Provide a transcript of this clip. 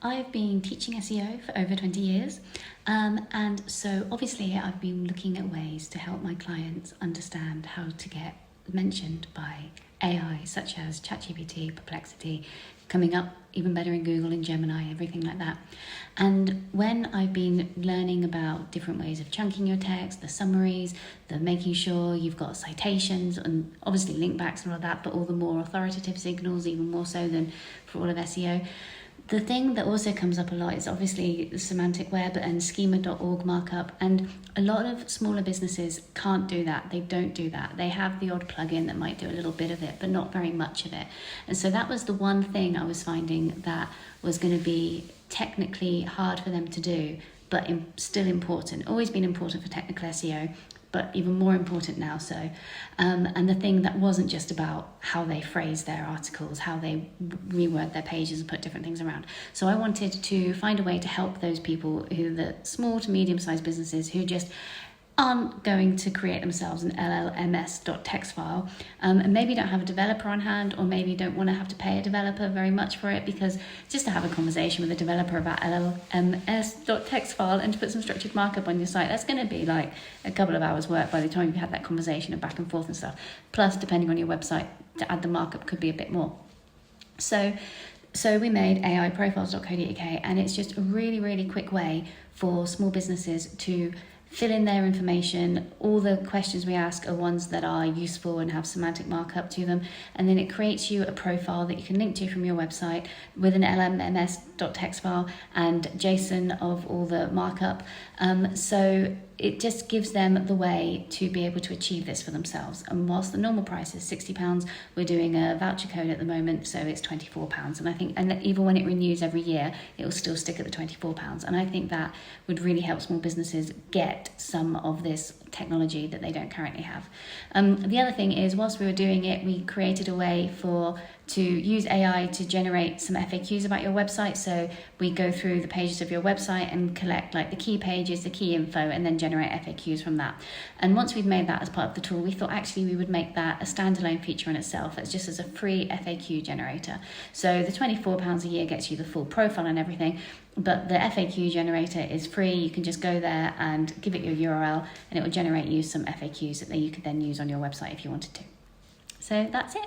I've been teaching SEO for over 20 years, and so obviously I've been looking at ways to help my clients understand how to get mentioned by AI, such as ChatGPT, Perplexity, coming up even better in Google and Gemini, everything like that. And when I've been learning about different ways of chunking your text, the summaries, the making sure you've got citations and obviously link backs and all of that, but all the more authoritative signals, even more so than for all of SEO. The thing that also comes up a lot is obviously the semantic web and schema.org markup, and a lot of smaller businesses can't do that. They don't do that. They have the odd plugin that might do a little bit of it, but not very much of it. And so that was the one thing I was finding that was going to be technically hard for them to do, but still important. Always been important for technical SEO, but even more important now. So, and the thing that wasn't just about how they phrase their articles, how they reword their pages and put different things around. So I wanted to find a way to help those people who the small to medium-sized businesses who just aren't going to create themselves an LLMS.txt file, and maybe don't have a developer on hand, or maybe don't want to have to pay a developer very much for it, because just to have a conversation with a developer about LLMS.txt file and to put some structured markup on your site, that's going to be like a couple of hours work by the time you've had that conversation and back and forth and stuff. Plus, depending on your website, to add the markup could be a bit more. So we made aiprofiles.co.uk, and it's just a really, really quick way for small businesses to fill in their information. All the questions we ask are ones that are useful and have semantic markup to them, and then it creates you a profile that you can link to from your website with an LLMS.txt file and JSON of all the markup. So it just gives them the way to be able to achieve this for themselves. And whilst the normal price is £60, we're doing a voucher code at the moment, so it's £24. And I think, and even when it renews every year, it will still stick at the £24. And I think that would really help small businesses get some of this technology that they don't currently have. The other thing is, whilst we were doing it, we created a way to use AI to generate some FAQs about your website. So we go through the pages of your website and collect like the key pages, the key info, and then generate FAQs from that. And once we've made that as part of the tool, we thought actually we would make that a standalone feature in itself. It's just as a free FAQ generator. So the £24 a year gets you the full profile and everything, but the FAQ generator is free. You can just go there and give it your URL, and it will generate you some FAQs that you could then use on your website if you wanted to. So that's it.